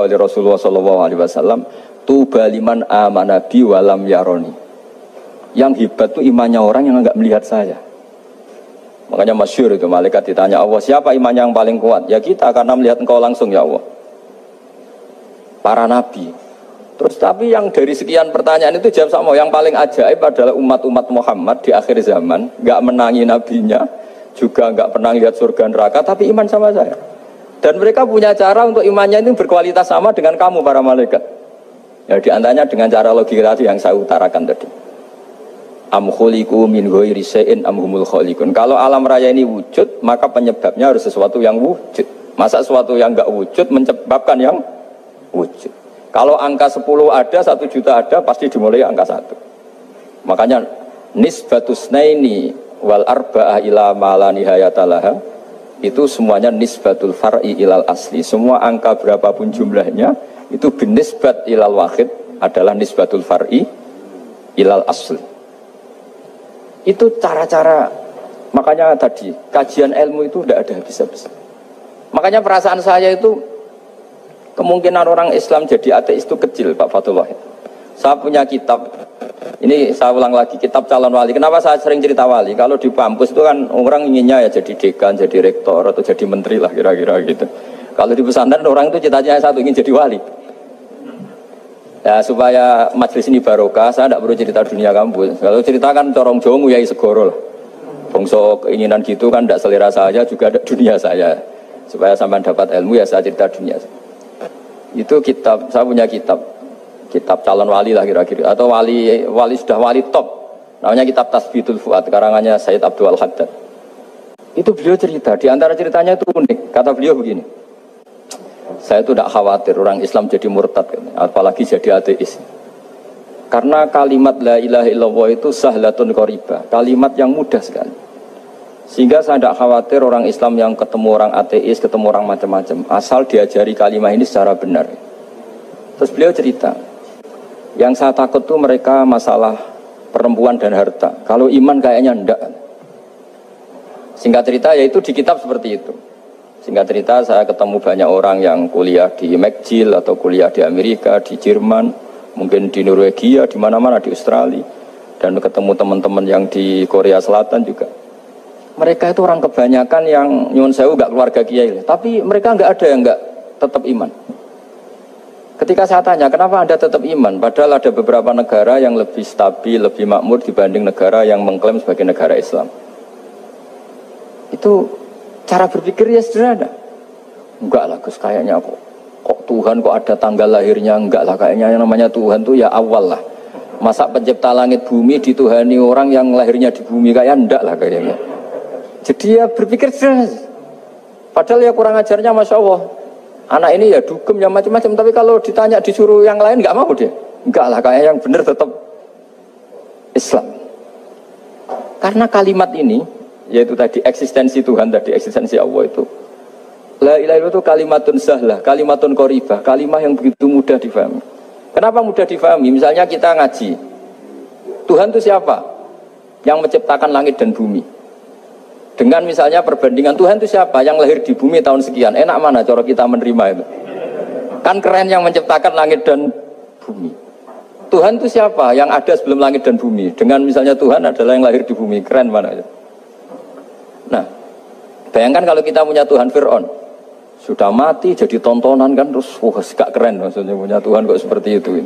oleh Rasulullah SAW, tuba liman amana bi walam yaroni. Yang hebat itu imannya orang yang enggak melihat saya. Makanya masyhur itu, malaikat ditanya Allah, siapa imannya yang paling kuat? Ya kita, karena melihat engkau langsung ya Allah. Para nabi. Terus tapi yang dari sekian pertanyaan itu jawab sama, yang paling ajaib adalah umat-umat Muhammad di akhir zaman, enggak menangi nabinya, juga enggak pernah lihat surga neraka, tapi iman sama saya. Dan mereka punya cara untuk imannya itu berkualitas sama dengan kamu para malaikat. Ya diantaranya dengan cara logika yang saya utarakan tadi. Am khuliqu min ghairi syai'in am humul khaliqun. Kalau alam raya ini wujud, maka penyebabnya harus sesuatu yang wujud. Masa sesuatu yang enggak wujud menyebabkan yang wujud. Kalau angka 10 ada, 1 juta ada, pasti dimulai angka 1. Makanya nisbatus naini wal arba'ah ila ma la nihayata laha, itu semuanya nisbatul far'i ilal asli. Semua angka berapapun jumlahnya itu binisbat ilal wahid adalah nisbatul far'i ilal asli. Itu cara-cara, makanya tadi kajian ilmu itu tidak ada habis-habis. Makanya perasaan saya itu kemungkinan orang Islam jadi ateis itu kecil, Pak Fatullah. Saya punya kitab, ini saya ulang lagi, kitab calon wali. Kenapa saya sering cerita wali? Kalau di kampus itu kan orang inginnya ya jadi dekan, jadi rektor, atau jadi menteri lah kira-kira gitu. Kalau di pesantren orang itu cita-citanya satu, ingin jadi wali. Ya supaya majelis ini barokah, saya tidak perlu cerita dunia kampus. Kalau ceritakan corong jongu ya segoro lah. Bongso keinginan gitu kan tidak selera saya, juga ada dunia saya. Supaya sampai dapat ilmu ya saya cerita dunia saya. Itu kitab, saya punya kitab calon wali lah kira-kira, atau wali sudah wali top, namanya kitab Tasbitul Fuad, karangannya Sayyid Abdul Haddad. Itu beliau cerita, di antara ceritanya itu unik. Kata beliau begini, saya itu tidak khawatir orang Islam jadi murtad, apalagi jadi ateis, karena kalimat la ilaha illallah itu sahlatun qoribah, kalimat yang mudah sekali. Sehingga saya tidak khawatir orang Islam yang ketemu orang ateis, ketemu orang macam-macam, asal diajari kalimat ini secara benar. Terus beliau cerita, yang saya takut tuh mereka masalah perempuan dan harta. Kalau iman kayaknya enggak. Singkat cerita yaitu di kitab seperti itu. Singkat cerita saya ketemu banyak orang yang kuliah di McGill atau kuliah di Amerika, di Jerman, mungkin di Norwegia, di mana-mana, di Australia, dan ketemu teman-teman yang di Korea Selatan juga. Mereka itu orang kebanyakan yang nyuwun sewu enggak keluarga kiai, tapi mereka enggak ada yang enggak tetap iman. Ketika saya tanya, kenapa Anda tetap iman? Padahal ada beberapa negara yang lebih stabil, lebih makmur dibanding negara yang mengklaim sebagai negara Islam. Itu cara berpikir ya sederhana. Enggak lah Gus, kayaknya kok Tuhan kok ada tanggal lahirnya? Enggak lah, kayaknya yang namanya Tuhan tuh ya awal lah. Masa pencipta langit bumi dituhani orang yang lahirnya di bumi, kayak enggak lah kayaknya. Jadi ya berpikir sederhana. Padahal ya kurang ajarnya Masya Allah. Anak ini ya dugem ya macam-macam, tapi kalau ditanya disuruh yang lain nggak mau dia. Enggak lah, kayak yang benar tetap Islam. Karena kalimat ini, yaitu tadi eksistensi Tuhan, tadi eksistensi Allah itu, la ilaha illallah itu kalimatun sahlah, kalimatun qoribah, kalimat yang begitu mudah difahami. Kenapa mudah difahami? Misalnya kita ngaji, Tuhan itu siapa? Yang menciptakan langit dan bumi. Dengan misalnya perbandingan Tuhan itu siapa? Yang lahir di bumi tahun sekian. Enak mana cara kita menerima itu? Kan keren yang menciptakan langit dan bumi. Tuhan itu siapa? Yang ada sebelum langit dan bumi. Dengan misalnya Tuhan adalah yang lahir di bumi. Keren mana itu? Nah, bayangkan kalau kita punya Tuhan Fir'aun. Sudah mati jadi tontonan kan. Terus gak keren maksudnya punya Tuhan kok seperti itu.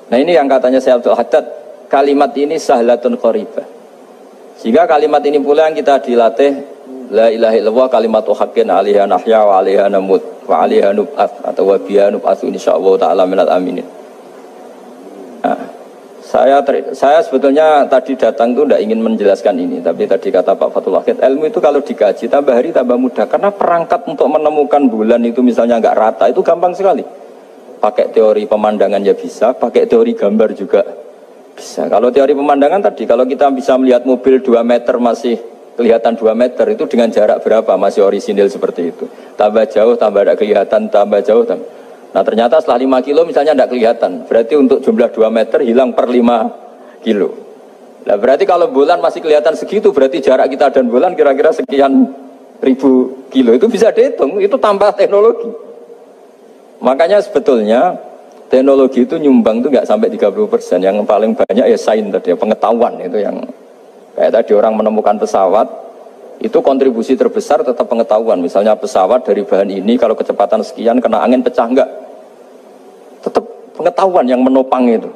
Nah ini yang katanya Sayyid Abdul Haddad. Kalimat ini sahlatun qoribah. Sehingga kalimat ini pula yang kita dilatih, la ilaha illallah kalimatu haqqin 'alaiha nahya wa 'alaiha namut wa 'alaiha nub'ats atau wa biha nub'atsu insyaallah taala minal aminin. Nah, saya sebetulnya tadi datang itu tidak ingin menjelaskan ini, tapi tadi kata Pak Fathul Wahid, ilmu itu kalau digaji tambah hari tambah mudah, karena perangkat untuk menemukan bulan itu misalnya enggak rata itu gampang sekali. Pakai teori pemandangan ya bisa, pakai teori gambar juga bisa. Kalau teori pemandangan tadi, kalau kita bisa melihat mobil 2 meter masih kelihatan 2 meter, itu dengan jarak berapa masih orisinil seperti itu. Tambah jauh, tambah tidak kelihatan, tambah jauh. Nah ternyata setelah 5 kilo misalnya tidak kelihatan. Berarti untuk jumlah 2 meter hilang per 5 kilo. Nah berarti kalau bulan masih kelihatan segitu, berarti jarak kita dan bulan kira-kira sekian ribu kilo. Itu bisa dihitung, itu tambah teknologi. Makanya sebetulnya teknologi itu nyumbang itu nggak sampai 30%. Yang paling banyak ya sains tadi, pengetahuan itu yang kayak tadi orang menemukan pesawat itu kontribusi terbesar tetap pengetahuan. Misalnya pesawat dari bahan ini kalau kecepatan sekian kena angin pecah enggak, tetap pengetahuan yang menopang itu.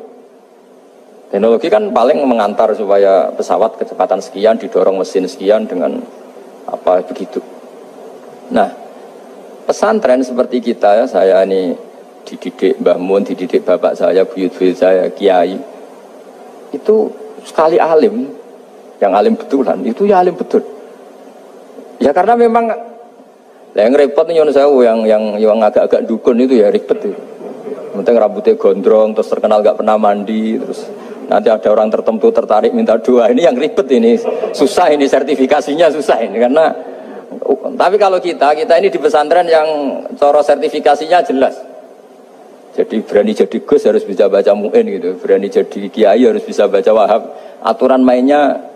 Teknologi kan paling mengantar supaya pesawat kecepatan sekian didorong mesin sekian dengan apa begitu. Nah, pesantren seperti kita ya, saya ini dididik Mbah Mun, dididik bapak saya, buyut-buyut saya, kiai. Itu sekali alim, yang alim betulan, itu ya alim betul. Ya karena memang yang repot nih yang agak-agak dukun itu ya ribet itu. Penting rambutnya gondrong, terus terkenal gak pernah mandi, terus nanti ada orang tertentu tertarik minta doa. Ini yang ribet ini, susah ini sertifikasinya susah ini karena. Tapi kalau kita ini di pesantren yang coro sertifikasinya jelas. Jadi berani jadi Gus harus bisa baca Mu'in gitu, berani jadi Kiai harus bisa baca Wahab. Aturan mainnya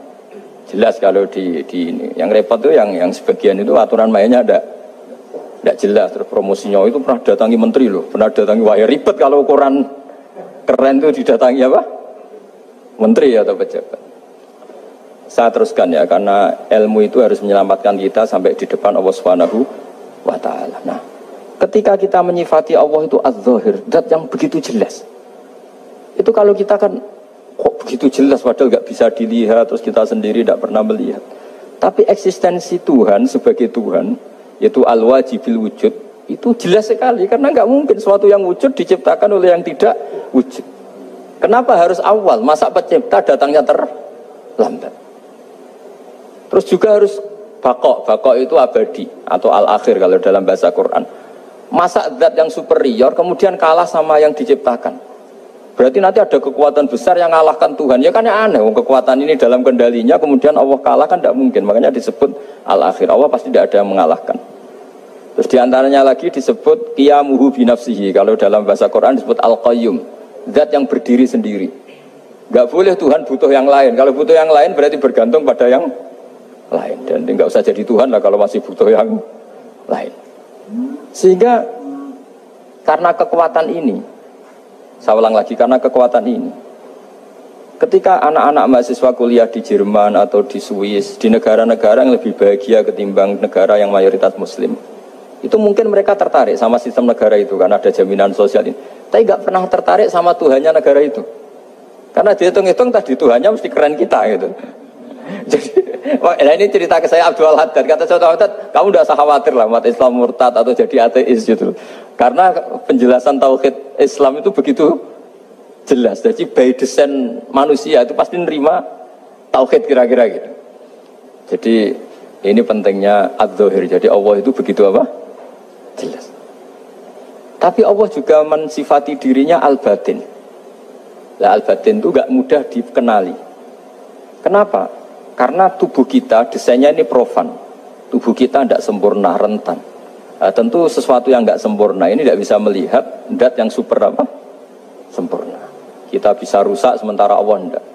jelas kalau di ini. Yang repot tuh yang sebagian itu aturan mainnya tidak jelas. Terus promosinya itu pernah datangi menteri loh, pernah datangi wah ya ribet kalau ukuran keren tuh didatangi apa? Menteri atau pejabat. Saya teruskan ya, karena ilmu itu harus menyelamatkan kita sampai di depan Allah Subhanahu wa Ta'ala. Nah, ketika kita menyifati Allah itu az-zahir, zat yang begitu jelas. Itu kalau kita kan kok begitu jelas padahal nggak bisa dilihat, terus kita sendiri tidak pernah melihat. Tapi eksistensi Tuhan sebagai Tuhan, yaitu al-wajibil wujud, itu jelas sekali karena nggak mungkin suatu yang wujud diciptakan oleh yang tidak wujud. Kenapa harus awal? Masa pencipta datangnya terlambat? Terus juga harus bakok itu abadi atau al-akhir kalau dalam bahasa Quran. Masa zat yang superior kemudian kalah sama yang diciptakan. Berarti nanti ada kekuatan besar yang mengalahkan Tuhan. Ya kan ya aneh, kekuatan ini dalam kendalinya kemudian Allah kalah kan tidak mungkin. Makanya disebut al-akhir. Allah pasti tidak ada yang mengalahkan. Terus diantaranya lagi disebut qiyamuhu binafsihi. Kalau dalam bahasa Quran disebut al-qayyum, zat yang berdiri sendiri. Gak boleh Tuhan butuh yang lain. Kalau butuh yang lain berarti bergantung pada yang lain, dan nggak usah jadi Tuhan lah kalau masih butuh yang lain. Sehingga karena kekuatan ini, saya ulang lagi, karena kekuatan ini, ketika anak-anak mahasiswa kuliah di Jerman atau di Swiss, di negara-negara yang lebih bahagia ketimbang negara yang mayoritas Muslim, itu mungkin mereka tertarik sama sistem negara itu karena ada jaminan sosial ini. Tapi nggak pernah tertarik sama Tuhannya negara itu, karena dihitung-hitung tadi Tuhannya mesti keren kita gitu. Jadi, ini cerita ke saya Abdul Haddad. Kata saya Abdul Haddad, kamu tidak usah khawatir lah umat Islam murtad atau jadi ateis gitu. Karena penjelasan tauhid Islam itu begitu jelas. Jadi by design manusia itu pasti nerima tauhid kira-kira gitu. Jadi ini pentingnya ad-dhahir. Jadi Allah itu begitu apa? Jelas. Tapi Allah juga mensifati dirinya al-batin. Nah, al-batin itu gak mudah dikenali. Kenapa? Karena tubuh kita desainnya ini profan, tubuh kita tidak sempurna, rentan. Nah, tentu sesuatu yang tidak sempurna ini tidak bisa melihat zat yang super apa? Sempurna. Kita bisa rusak sementara Allah tidak.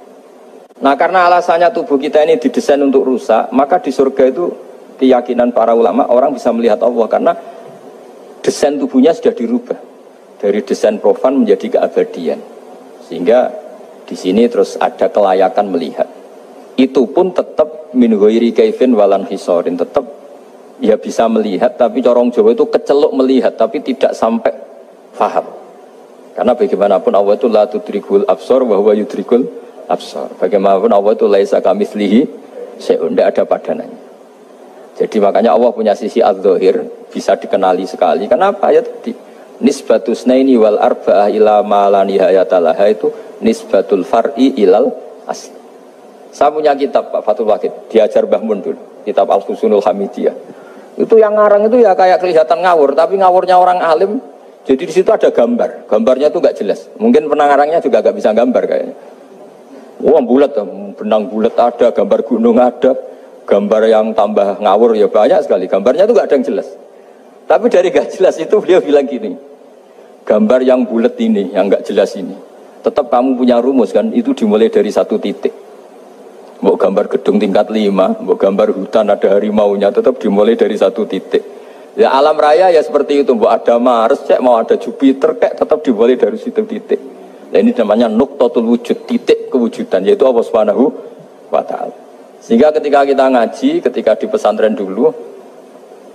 Nah karena alasannya tubuh kita ini didesain untuk rusak, maka di surga itu keyakinan para ulama orang bisa melihat Allah karena desain tubuhnya sudah dirubah dari desain profan menjadi keabadian. Sehingga di sini terus ada kelayakan melihat. Itu pun tetap min ghairi kaifin walan hisorin, tetap ya bisa melihat, tapi corong Jawa itu keceluk melihat tapi tidak sampai faham. Karena bagaimanapun Allah itu la tudrikul absar wa huwa yudrikul absar. Bagaimanapun Allah itu laisa kamitslihi syai'un, tidak ada padanannya. Jadi makanya Allah punya sisi adz-dzahir bisa dikenali sekali. Kenapa? Ya tadi nisbatus naini wal arba'ah ila ma la nihayata laha, itu nisbatul far'i ilal asli. Saya punya kitab Pak Fathul Wahid, diajar Mbah Mun dulu, kitab Al-Husunul Hamidiyah. Itu yang ngarang itu ya kayak kelihatan ngawur, tapi ngawurnya orang alim. Jadi di situ ada gambar, gambarnya itu nggak jelas. Mungkin pengarangnya juga nggak bisa gambar kayaknya. Wah bulat, benang bulat ada, gambar gunung ada, gambar yang tambah ngawur ya banyak sekali. Gambarnya itu nggak ada yang jelas. Tapi dari nggak jelas itu beliau bilang gini, gambar yang bulat ini, yang nggak jelas ini, tetap kamu punya rumus kan? Itu dimulai dari satu titik. Mau gambar gedung tingkat 5, mau gambar hutan ada harimaunya, tetap dimulai dari satu titik. Ya alam raya ya seperti itu, mbok ada Mars, cek mau ada Jupiter, kayak tetap dimulai dari situ titik. Nah ini namanya nuqtatul wujud, titik kewujudan, yaitu Allah Subhanahu wa ta'ala. Sehingga ketika kita ngaji, ketika di pesantren dulu,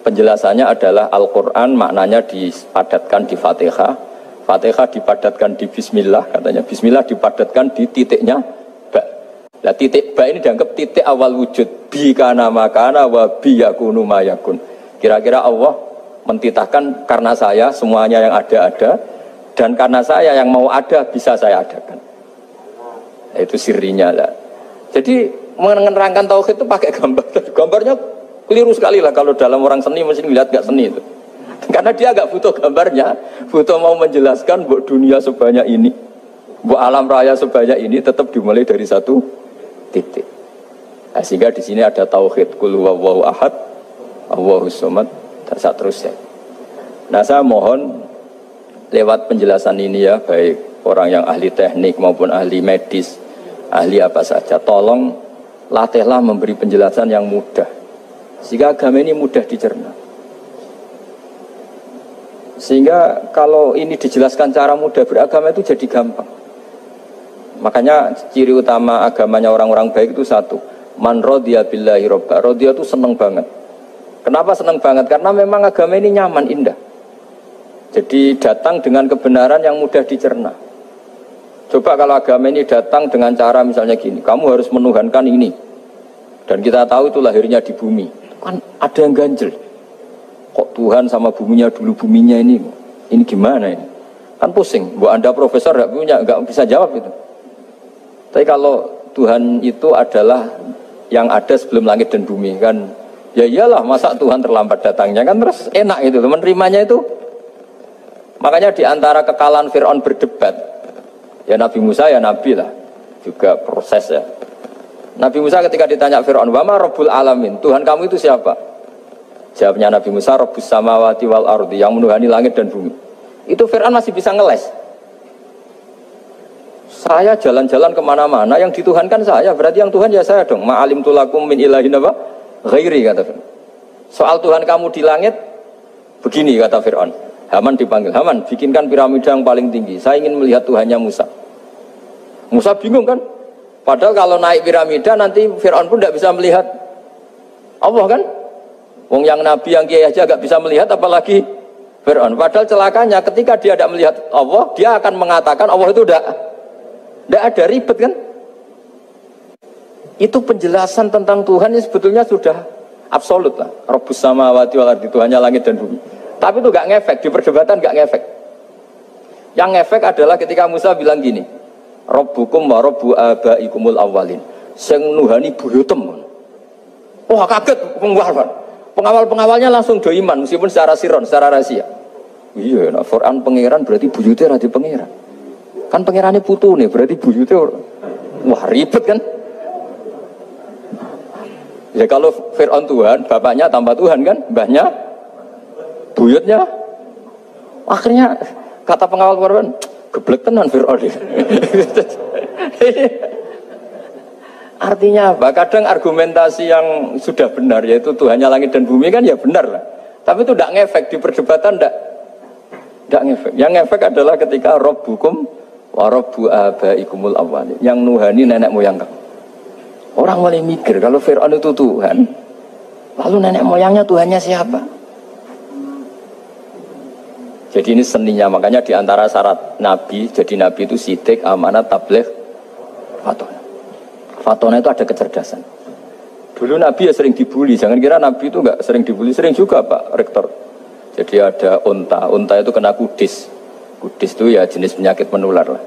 penjelasannya adalah Al-Quran maknanya dipadatkan di Fatihah, Fatihah dipadatkan di Bismillah, katanya Bismillah dipadatkan di titiknya ba. Nah titik ba ini dianggap titik awal wujud, bi kana makana wa bi yakunu mayakun. Kira-kira Allah mentitahkan karena saya semuanya yang ada, dan karena saya yang mau ada bisa saya adakan. Nah, itu sirinya lah. Jadi menerangkan tauhid itu pakai gambar. Gambarnya keliru sekali lah kalau dalam orang seni mesti lihat gak seni itu. Karena dia gak butuh gambarnya, butuh mau menjelaskan buat dunia sebanyak ini, buat alam raya sebanyak ini tetap dimulai dari satu titik. Nah, sehingga di sini ada tauhid qul huwallahu ahad, Allahus samad dan seterusnya. Nah, saya mohon lewat penjelasan ini ya, baik orang yang ahli teknik maupun ahli medis, ahli apa saja, tolong latihlah memberi penjelasan yang mudah sehingga agama ini mudah dicerna. Sehingga kalau ini dijelaskan cara mudah beragama itu jadi gampang. Makanya ciri utama agamanya orang-orang baik itu satu, man radiya billahi robba. Radiya itu senang banget. Kenapa senang banget? Karena memang agama ini nyaman, indah. Jadi datang dengan kebenaran yang mudah dicerna. Coba kalau agama ini datang dengan cara misalnya gini, kamu harus menuhankan ini, dan kita tahu itu lahirnya di bumi, kan ada yang ganjel. Kok Tuhan sama buminya dulu, buminya ini gimana ini? Kan pusing. Bu Anda profesor nggak bisa jawab itu. Tapi kalau Tuhan itu adalah yang ada sebelum langit dan bumi, kan ya iyalah, masa Tuhan terlambat datangnya, kan terus enak itu menerimanya itu. Makanya di antara kekalahan Fir'aun berdebat, ya Nabi Musa ya Nabi lah, juga proses ya. Nabi Musa ketika ditanya Fir'aun, wama Rabbul Alamin, Tuhan kamu itu siapa? Jawabnya Nabi Musa, Rabbus samawati wal ardi, yang menuhani langit dan bumi. Itu Fir'aun masih bisa ngeles. Saya jalan-jalan kemana-mana, yang dituhankan saya, berarti yang Tuhan ya saya dong. Ma'alim tulakum min ilahin apa? Ghairi, kata Fir'aun. Soal Tuhan kamu di langit, begini kata Fir'aun. Haman dipanggil, Haman bikinkan piramida yang paling tinggi, saya ingin melihat Tuhannya Musa. Musa bingung kan, padahal kalau naik piramida nanti Fir'aun pun tidak bisa melihat Allah kan. Wong yang Nabi yang kiai aja gak bisa melihat, apalagi Fir'aun. Padahal celakanya ketika dia tidak melihat Allah, dia akan mengatakan Allah itu tidak ada, ribet kan. Itu penjelasan tentang Tuhan yang sebetulnya sudah absolut lah. Rabbus samawati wal ardi, Tuhannya langit dan bumi. Tapi itu gak ngefek, di perdebatan gak ngefek. Yang ngefek adalah ketika Musa bilang gini, Rabbukum wa rabbu abaikumul awwalin, sing nuhani buyutem. Wah kaget pengawal-pengawalnya langsung do iman, meskipun secara siron, secara rahasia. Iya, nah Quran pangeran berarti buyutnya radi pangeran. Kan pangerannya putu nih, berarti buyutnya wah ribet kan. Ya kalau Fir'aun Tuhan, bapaknya tambah Tuhan kan, mbahnya buyutnya. Akhirnya kata pengawal korban, geblek tenan Fir'aun. Artinya apa? Kadang argumentasi yang sudah benar, yaitu Tuhannya langit dan bumi kan ya benar lah. Tapi itu tidak ngefek di perdebatan, tidak ngefek. Yang ngefek adalah ketika Rabbukum wa rabbu abaikumul awwalin, yang nuhani nenek moyang kamu. Orang mulai mikir kalau Fir'aun itu Tuhan, lalu nenek moyangnya Tuhannya siapa? Jadi ini seninya, makanya diantara syarat Nabi, jadi Nabi itu sidik, amanat, tabligh, fatona. Fatona itu ada kecerdasan. Dulu Nabi ya sering dibully, jangan kira Nabi itu enggak sering dibully, sering juga Pak Rektor. Jadi ada unta itu kena kudis. Kudis itu ya jenis penyakit menular lah.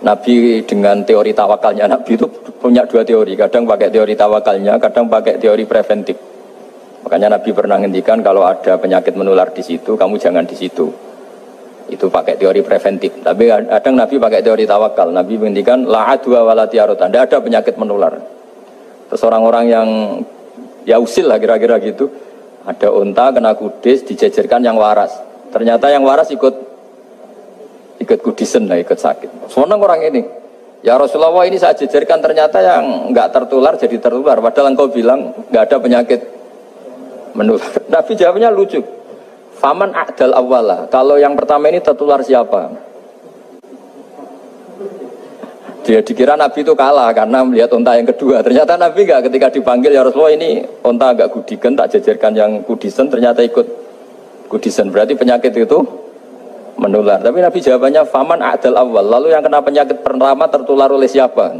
Nabi dengan teori tawakalnya, Nabi itu punya dua teori, kadang pakai teori tawakalnya, kadang pakai teori preventif. Makanya Nabi pernah ngendikan kalau ada penyakit menular di situ, kamu jangan di situ. Itu pakai teori preventif. Tapi kadang Nabi pakai teori tawakal. Nabi menghentikan la adwa wala tiaratan, tidak ada penyakit menular. Terus orang-orang yang ya usil lah kira-kira gitu, ada unta kena kudis, dijejerkan yang waras. Ternyata yang waras ikut kudisen lah, ikut sakit. Senang orang ini. Ya Rasulullah, ini saya jejerkan, ternyata yang enggak tertular jadi tertular. Padahal engkau bilang enggak ada penyakit menular. Nabi jawabnya lucu. Faman a'dal awwala. Kalau yang pertama ini tertular siapa? Dia dikira Nabi itu kalah karena melihat unta yang kedua. Ternyata Nabi enggak, ketika dipanggil ya Rasulullah ini unta agak gudikan, tak jajarkan yang kudisen, ternyata ikut kudisen. Berarti penyakit itu menular. Tapi Nabi jawabannya faman a'dal awal. Lalu yang kena penyakit pertama tertular oleh siapa?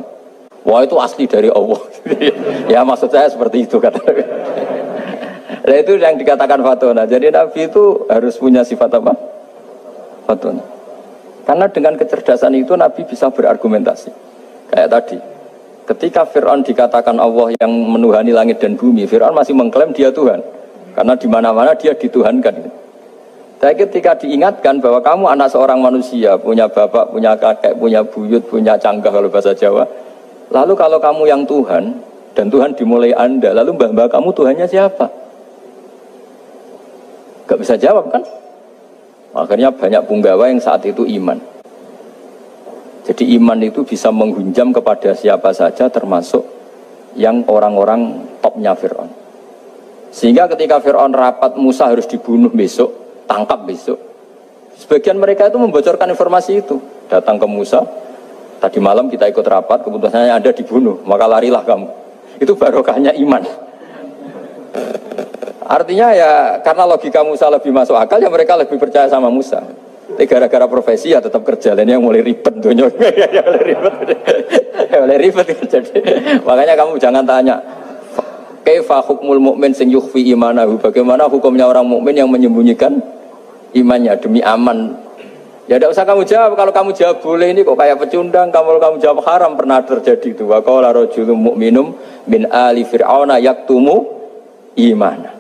Wah itu asli dari Allah. Ya maksud saya seperti itu kata Nabi. Nah itu yang dikatakan fatona. Jadi Nabi itu harus punya sifat apa? Fatona. Karena dengan kecerdasan itu Nabi bisa berargumentasi. Kayak tadi, ketika Fir'aun dikatakan Allah yang menuhani langit dan bumi, Fir'aun masih mengklaim dia Tuhan. Karena di mana-mana dia dituhankan. Tapi ketika diingatkan bahwa kamu anak seorang manusia, punya bapak, punya kakek, punya buyut, punya canggah kalau bahasa Jawa. Lalu kalau kamu yang Tuhan, dan Tuhan dimulai Anda, lalu mbah-mbah kamu Tuhannya siapa? Gak bisa jawab kan? Akhirnya banyak punggawa yang saat itu iman. Jadi iman itu bisa menghunjam kepada siapa saja termasuk yang orang-orang topnya Fir'aun. Sehingga ketika Fir'aun rapat Musa harus dibunuh besok, tangkap besok. Sebagian mereka itu membocorkan informasi itu. Datang ke Musa, tadi malam kita ikut rapat, keputusannya Anda dibunuh, maka larilah kamu. Itu barokahnya iman. Artinya ya karena logika Musa lebih masuk akal ya mereka lebih percaya sama Musa. Tapi gara-gara profesi ya tetap kerja. Dan yang mulai ribet dunia. mulai ribet. Jadi makanya kamu jangan tanya kaifa hukmul mukmin sing yukhfi imanahu. Bagaimana hukumnya orang mukmin yang menyembunyikan imannya demi aman. Ya tidak usah kamu jawab. Kalau kamu jawab boleh ini kok kayak pecundang. Kalau kamu jawab haram pernah terjadi itu. Wa qala rajulun mu'minum min ali fir'auna yaktumu imana.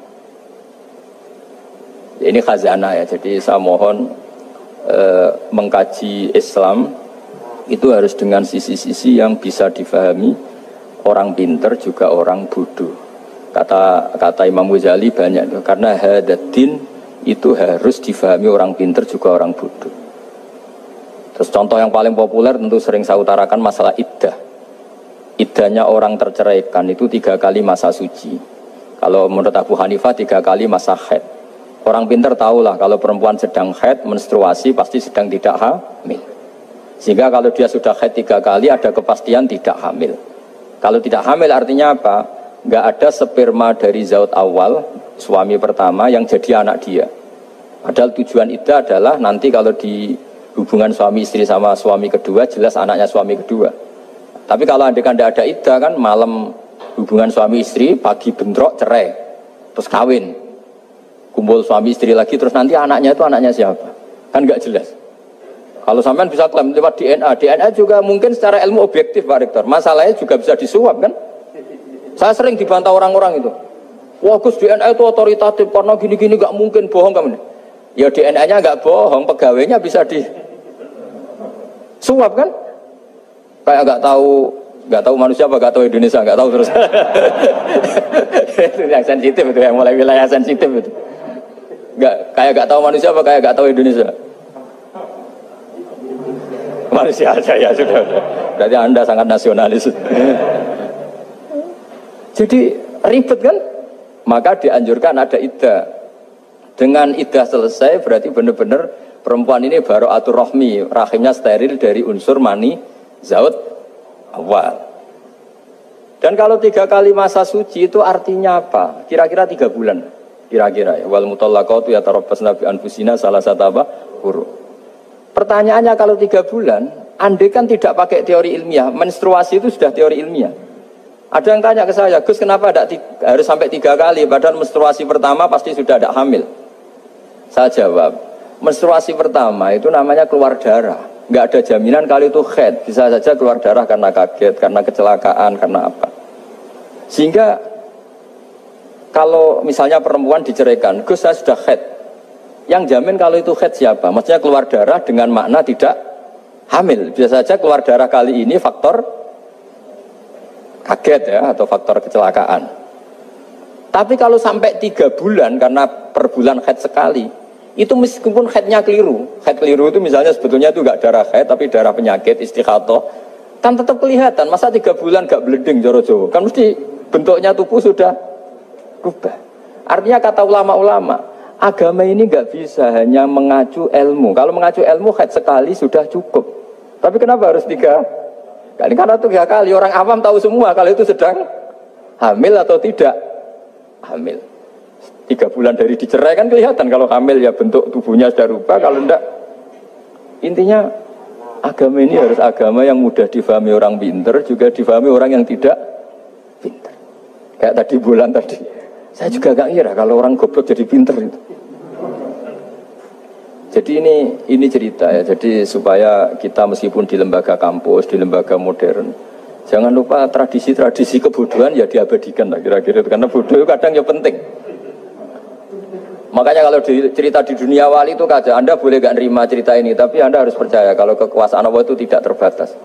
Ini khazanah ya, jadi saya mohon mengkaji Islam itu harus dengan sisi-sisi yang bisa difahami orang pinter juga orang bodoh. Kata Imam Ghazali banyak itu, karena hadatin itu harus difahami orang pinter juga orang bodoh. Terus contoh yang paling populer tentu sering saya utarakan masalah iddah. Iddahnya orang terceraikan itu 3 kali masa suci. Kalau menurut Abu Hanifah 3 kali masa haid. Orang pintar tahulah kalau perempuan sedang haid, menstruasi pasti sedang tidak hamil. Sehingga kalau dia sudah haid 3 kali ada kepastian tidak hamil. Kalau tidak hamil artinya apa? Enggak ada sperma dari zaut awal, suami pertama yang jadi anak dia. Padahal tujuan iddah adalah nanti kalau di hubungan suami istri sama suami kedua jelas anaknya suami kedua. Tapi kalau tidak ada iddah kan malam hubungan suami istri, pagi bentrok cerai, terus kawin. Kumpul suami istri lagi terus nanti anaknya itu anaknya siapa? Kan nggak jelas. Kalau sampean bisa klaim lewat DNA juga mungkin secara ilmu objektif Pak Rektor. Masalahnya juga bisa disuap kan? Saya sering dibantah orang-orang itu. Wah Gus DNA itu otoritatif karena gini-gini nggak mungkin bohong kamu. Ya DNA-nya nggak bohong, pegawainya bisa disuap kan? Kayak nggak tahu manusia apa nggak tahu Indonesia nggak tahu terus. Itu yang sensitif itu yang mulai wilayah sensitif itu. Kayak tahu manusia apa kayak tahu Indonesia? Manusia aja ya sudah. Berarti Anda sangat nasionalis. Jadi ribet kan? Maka dianjurkan ada iddah. Dengan iddah selesai berarti benar-benar perempuan ini baru atur rohmi, rahimnya steril dari unsur mani zaut awal. Dan kalau 3 kali masa suci itu artinya apa? Kira-kira 3 bulan. Kira-kira ya. Wal mutallaqatu yatarabbasna bi anfusina salah satu apa? Huru. Pertanyaannya kalau 3 bulan, andai kan tidak pakai teori ilmiah, menstruasi itu sudah teori ilmiah. Ada yang tanya ke saya, Gus kenapa harus sampai 3 kali? Padahal menstruasi pertama pasti sudah ada hamil. Saya jawab, menstruasi pertama itu namanya keluar darah. Nggak ada jaminan kali itu haid. Bisa saja keluar darah karena kaget, karena kecelakaan, karena apa. Sehingga kalau misalnya perempuan diceraikan, Gus saya sudah haid. Yang jamin kalau itu haid siapa? Maksudnya keluar darah dengan makna tidak hamil. Bisa saja keluar darah kali ini faktor kaget ya, atau faktor kecelakaan. Tapi kalau sampai 3 bulan karena per bulan haid sekali, itu meskipun haidnya keliru. Haid keliru itu misalnya sebetulnya itu enggak darah haid tapi darah penyakit istighathah, kan tetap kelihatan. Masa 3 bulan enggak bleeding joro-joro? Kan mesti bentuknya tubuh sudah rubah. Artinya kata ulama-ulama, agama ini nggak bisa hanya mengacu ilmu. Kalau mengacu ilmu haid sekali sudah cukup. Tapi kenapa harus 3 kali? Karena 3 kali orang awam tahu semua kalau itu sedang hamil atau tidak hamil. 3 bulan dari dicerai kan kelihatan kalau hamil ya bentuk tubuhnya sudah rubah, kalau enggak. Intinya agama ini harus agama yang mudah difahami orang pinter, juga difahami orang yang tidak pinter. Kayak tadi bulan tadi, saya juga gak kira kalau orang goblok jadi pinter itu. Jadi ini cerita ya, jadi supaya kita meskipun di lembaga kampus, di lembaga modern, jangan lupa tradisi-tradisi kebodohan ya diabadikan lah kira-kira, karena bodoh itu kadang ya penting. Makanya kalau cerita di dunia wali itu kaca, Anda boleh gak nerima cerita ini, tapi Anda harus percaya kalau kekuasaan Allah itu tidak terbatas.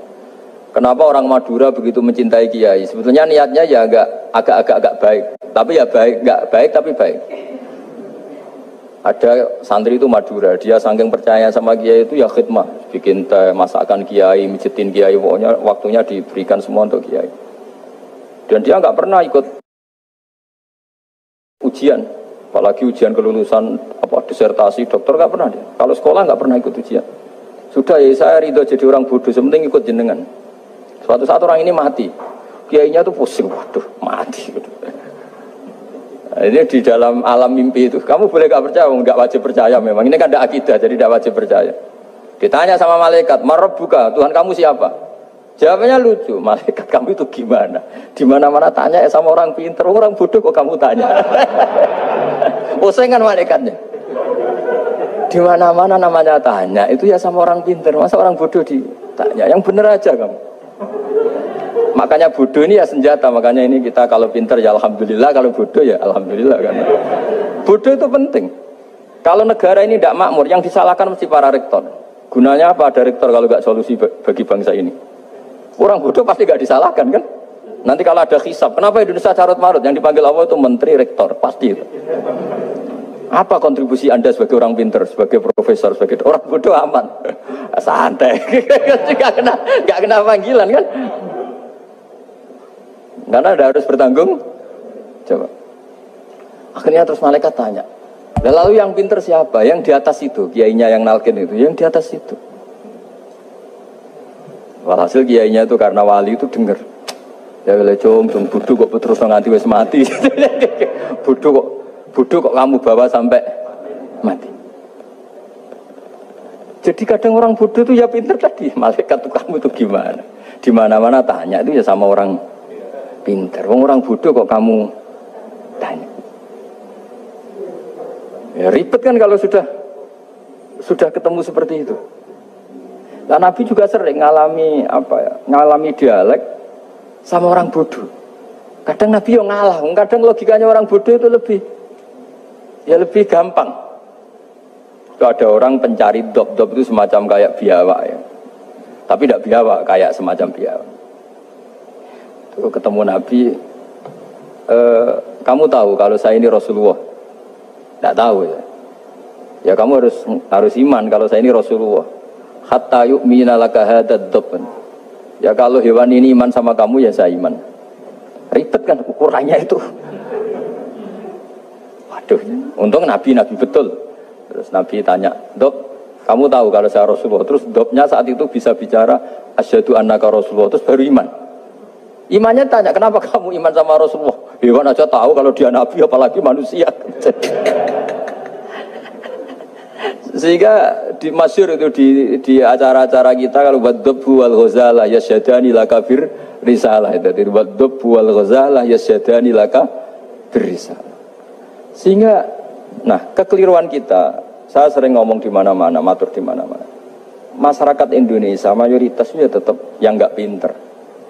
Kenapa orang Madura begitu mencintai kiai? Sebetulnya niatnya ya agak baik, tapi ya baik, nggak baik tapi baik. Ada santri itu Madura, dia saking percaya sama kiai itu ya khidmah, bikin teh, masakan kiai, mijitin kiai, pokoknya waktunya diberikan semua untuk kiai. Dan dia nggak pernah ikut ujian, apalagi ujian kelulusan disertasi dokter nggak pernah dia. Kalau sekolah nggak pernah ikut ujian. Sudah ya saya ridho jadi orang bodoh, sementing ikut jenengan. Suatu saat orang ini mati, kiainya tuh pusing, waduh mati. Nah, ini di dalam alam mimpi itu, kamu boleh gak percaya, nggak wajib percaya memang. Ini kan ada akidah, jadi tidak wajib percaya. Ditanya sama malaikat, Marabbuka, Tuhan kamu siapa? Jawabannya lucu, malaikat kamu itu gimana? Di mana-mana tanya sama orang pinter, orang bodoh kok kamu tanya? Pusing kan malaikatnya. Di mana-mana namanya tanya, itu ya sama orang pinter, masa orang bodoh ditanya? Yang bener aja kamu. Makanya bodoh ini ya senjata, makanya ini kita kalau pinter ya alhamdulillah, kalau bodoh ya alhamdulillah. Karena bodoh itu penting. Kalau negara ini tidak makmur, yang disalahkan mesti para rektor. Gunanya apa ada rektor kalau nggak solusi bagi bangsa ini? Orang bodoh pasti nggak disalahkan kan? Nanti kalau ada hisab, kenapa Indonesia carut marut? Yang dipanggil Allah itu menteri, rektor, pasti itu. Apa kontribusi Anda sebagai orang pinter, sebagai profesor, sebagai orang bodoh aman? Santai, nggak kena panggilan kan? Karena ada harus bertanggung coba. Akhirnya terus malaikat tanya, lalu yang pinter siapa? Yang di atas itu, kiainya yang nalkin itu, yang di atas itu. Walhasil kiainya itu karena wali itu denger, ya boleh cung bodoh kok terus nganti wis mati. bodoh kok kamu bawa sampai mati. Jadi kadang orang bodoh itu ya pinter tadi, malaikat tuh kamu itu gimana? Di mana-mana tanya itu ya sama orang pinter. Orang bodoh kok kamu tanya? Ya ribet kan kalau sudah ketemu seperti itu. Nah, Nabi juga sering ngalami dialek sama orang bodoh. Kadang Nabi yang ngalah, kadang logikanya orang bodoh itu lebih gampang. Itu ada orang pencari dop itu semacam kayak biawak ya. Tapi tidak biawak, kayak semacam biawak. Itu ketemu Nabi, kamu tahu kalau saya ini Rasulullah? Tidak tahu ya. Ya kamu harus iman kalau saya ini Rasulullah. Hatta yu'mina laka hadad dhabban. Ya kalau hewan ini iman sama kamu ya saya iman. Ribet kan ukurannya itu. Waduh, untung Nabi betul. Terus Nabi tanya, "Dok, kamu tahu kalau saya Rasulullah?" Terus doknya saat itu bisa bicara asyhadu annaka Rasulullah, terus baru iman. Imannya tanya, "Kenapa kamu iman sama Rasulullah?" Hewan aja tahu kalau dia Nabi, apalagi manusia. Sehingga di masyhur itu di acara-acara kita kalau wadhabbu wal ghazalah yasyadani laka bir risalah itu. Wadhabbu wal ghazalah yasyadani laka bir risalah. Sehingga kekeliruan kita, saya sering ngomong di mana-mana, matur di mana-mana. Masyarakat Indonesia mayoritasnya tetap yang enggak pinter.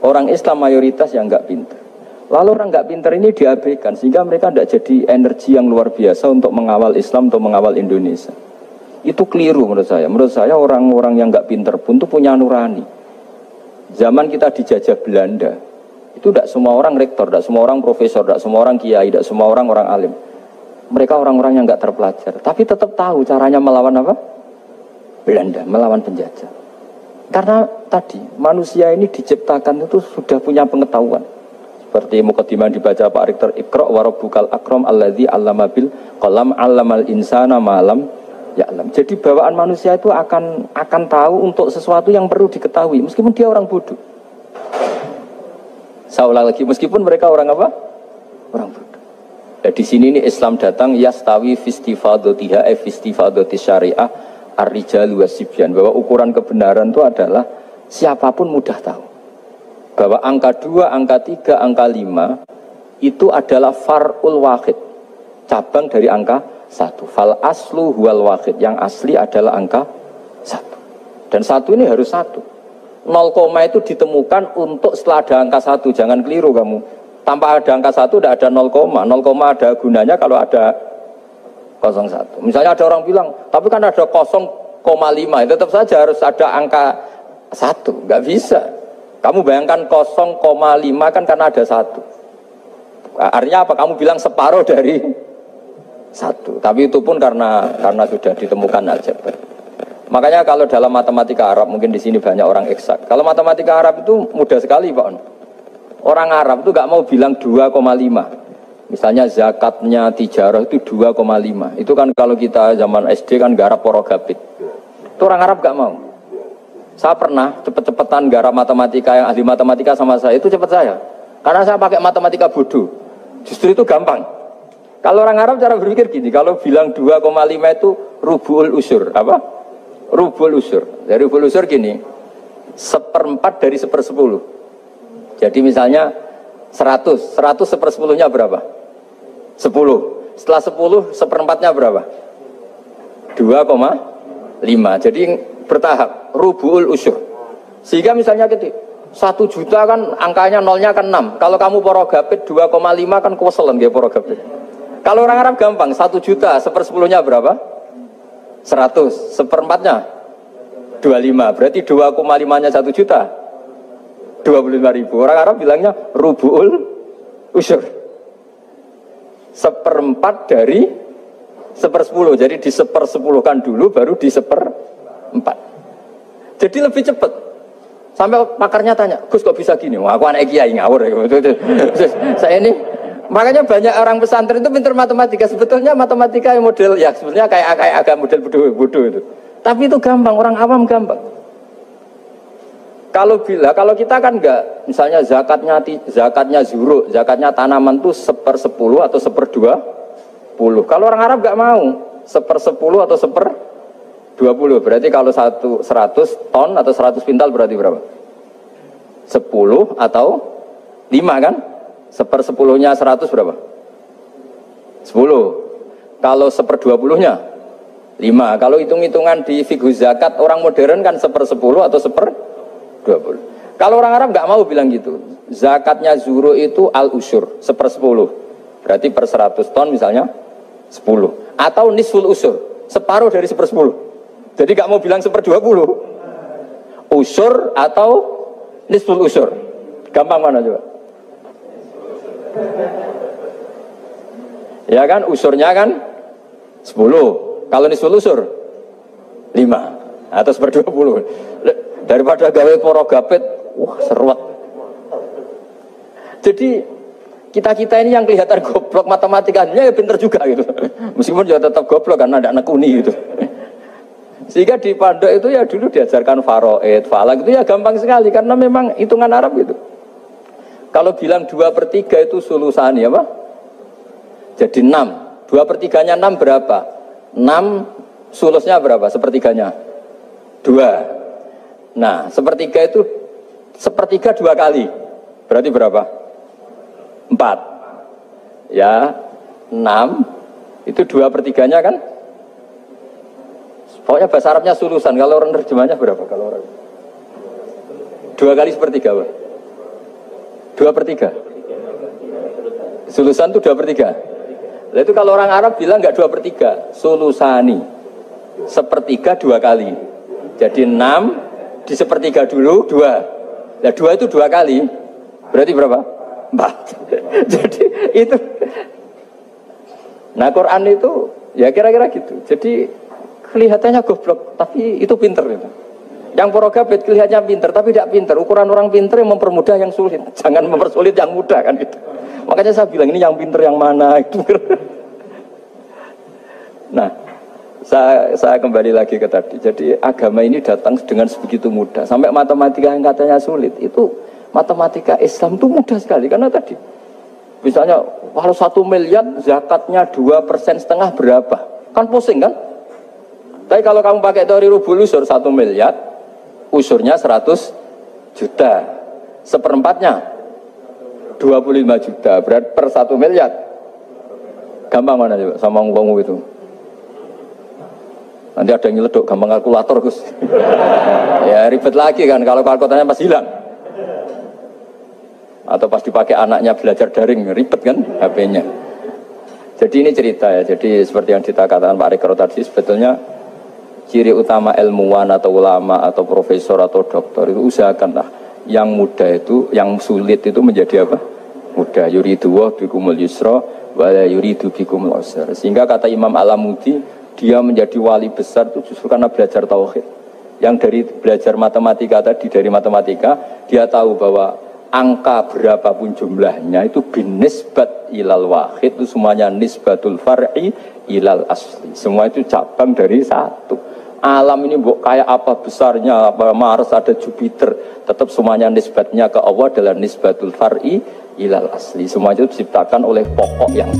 Orang Islam mayoritas yang enggak pinter. Lalu orang enggak pinter ini diabaikan sehingga mereka tidak jadi energi yang luar biasa untuk mengawal Islam, untuk mengawal Indonesia. Itu keliru menurut saya. Menurut saya orang-orang yang nggak pinter pun tuh punya nurani. Zaman kita dijajah Belanda, itu tidak semua orang rektor, tidak semua orang profesor, tidak semua orang kiai, tidak semua orang alim. Mereka orang-orang yang nggak terpelajar, tapi tetap tahu caranya melawan apa? Belanda, melawan penjajah. Karena tadi manusia ini diciptakan itu sudah punya pengetahuan. seperti mukadimah dibaca Pak Rektor, Iqra wa rabbukal akram alladzi 'allama bil qalam 'allamal insana ma lam ya'lam. Jadi bawaan manusia itu akan tahu untuk sesuatu yang perlu diketahui meskipun dia orang bodoh. Saya ulang lagi, meskipun mereka orang apa? Orang bodoh. Ya, di sini ini Islam datang yastawi fistifadatiha fistifadati syariah ar-rijal wasibyan, bahwa ukuran kebenaran itu adalah siapapun mudah tahu. Bahwa angka 2, angka 3, angka 5 itu adalah far'ul wahid, cabang dari angka 1. Fal aslu huwal wahid, yang asli adalah angka 1. Dan 1 ini harus 1. 0, itu ditemukan untuk setelah ada angka 1. Jangan keliru kamu. Tanpa ada angka 1 tidak ada 0, 0, ada gunanya kalau ada 01. Misalnya ada orang bilang, tapi kan ada 0,5, tetap saja harus ada angka 1. Nggak bisa. Kamu bayangkan 0,5 kan karena ada 1. Artinya apa? Kamu bilang separuh dari 1. Tapi itu pun karena sudah ditemukan aljabar. Makanya kalau dalam matematika Arab, mungkin di sini banyak orang eksak. Kalau matematika Arab itu mudah sekali, Pak. Orang Arab itu nggak mau bilang 2,5. Misalnya zakatnya tijarah itu 2,5. Itu kan kalau kita zaman SD kan garap porogabit. Itu orang Arab nggak mau. Saya pernah cepet-cepetan garap matematika, yang ahli matematika sama saya, itu cepet saya. Karena saya pakai matematika bodoh. Justru itu gampang. Kalau orang Arab cara berpikir gini, kalau bilang 2,5 itu rubul usur. Apa? Rubul usur. Dari rubul usur gini, 1/4 dari 1/10. Jadi misalnya 100 1/10-nya berapa? 10. Setelah 10, 1/4-nya berapa? 2,5. Jadi bertahap, rubul usur. Sehingga misalnya gitu, 1 juta kan angkanya nolnya kan 6. Kalau kamu porogabit 2,5 kan kuweselen ya porogabit. Kalau orang Arab gampang, 1 juta 1/10-nya berapa? 100. 1/4-nya 25. Berarti 2,5-nya 1 juta 25.000. Orang Arab bilangnya rubul usur. 1/4 dari 1/10. Jadi di 1/10-kan dulu baru di 1/4. Jadi lebih cepat. Sampai pakarnya tanya, Gus kok bisa gini? Wah, aku anak kiai ngawur. Saya ini, makanya banyak orang pesantren itu pintar matematika. Sebetulnya matematika yang model, ya sebenarnya kayak agak model bodoh itu. Tapi itu gampang, orang awam gampang. Kalau kita kan enggak, misalnya zakatnya zuruk, zakatnya tanaman itu 1/10 atau 1/20. Kalau orang Arab enggak mau 1/10 atau 1/20. Berarti kalau 100 ton atau 100 pintal berarti berapa? 10 atau 5 kan? 1/10-nya 100 berapa? 10. Kalau 1/20-nya 5. Kalau hitung-hitungan di fikih zakat orang modern kan 1/10 atau 1/20. Kalau orang Arab nggak mau bilang gitu. Zakatnya zuru itu al-usur 1/10. Berarti per 100 ton misalnya 10. Atau nisful usur, separuh dari 1/10. Jadi nggak mau bilang 1/20. Usur atau nisful usur. Gampang mana coba? Ya kan, usurnya kan 10. Kalau nisful usur 5 atau 1/20. Daripada gawe porogabit, wah seruat. Jadi kita ini yang kelihatan goblok matematikanya ya pinter juga gitu. Meskipun juga tetap goblok karena ada nekuni gitu. Sehingga di pondok itu ya dulu diajarkan faraid, falak itu ya gampang sekali karena memang hitungan Arab gitu. Kalau bilang 2/3 itu sulusani apa? Jadi 6. 2/3-nya 6 berapa? 6 sulusnya berapa? Sepertiganya 2. Nah, 1/3 itu 1/3 2 kali. Berarti berapa? 4. Ya, 6 itu 2/3-nya kan? Pokoknya bahasa Arabnya sulusan. Kalau orang terjemahnya berapa? Kalau orang 2 kali 1/3 apa? 2/3. Sulusan itu 2/3. Nah, itu kalau orang Arab bilang enggak 2/3, sulusani. 1/3 2 kali. Jadi 6 di 1/3 dulu 2. Nah 2 itu 2 kali. Berarti berapa? 4. Jadi itu. Nah Quran itu ya kira-kira gitu. Jadi kelihatannya goblok, tapi itu pinter itu. Yang porogabit kelihatannya pinter, tapi tidak pinter. Ukuran orang pinter yang mempermudah yang sulit. Jangan mempersulit yang mudah kan gitu. Makanya saya bilang ini yang pinter yang mana itu. Nah, saya kembali lagi ke tadi. Jadi agama ini datang dengan sebegitu mudah. Sampai matematika yang katanya sulit, itu matematika Islam itu mudah sekali. Karena tadi, misalnya kalau 1 miliar zakatnya 2,5% berapa? Kan pusing kan? Tapi kalau kamu pakai teori rubul usur 1 miliar, usurnya 100 juta. Seperempatnya 25 juta. Berarti per 1 miliar. Gampang mana coba sama ngomong itu? Nanti ada yang nyeleduk, gampang kalkulator Gus. Ya ribet lagi kan kalau kalkulatornya pas hilang. Atau pas dipakai anaknya belajar daring, ribet kan HP-nya. Jadi ini cerita ya. Jadi seperti yang dikatakan Pak Rekro tadi, sebetulnya ciri utama ilmuwan atau ulama atau profesor atau doktor itu usahakanlah yang mudah itu, yang sulit itu menjadi apa? Mudah. Yuridu wa bikumul yusra wa la yuridu bikumul usra. Sehingga kata Imam Alamudi, dia menjadi wali besar itu justru karena belajar tauhid. Yang dari belajar matematika tadi, dari matematika dia tahu bahwa angka berapapun jumlahnya itu binisbat ilal wahid, itu semuanya nisbatul far'i ilal asli. Semua itu cabang dari satu. Alam ini kayak apa besarnya, apa Mars, ada Jupiter, tetap semuanya nisbatnya ke Allah adalah nisbatul far'i ilal asli. Semua itu diciptakan oleh pokok yang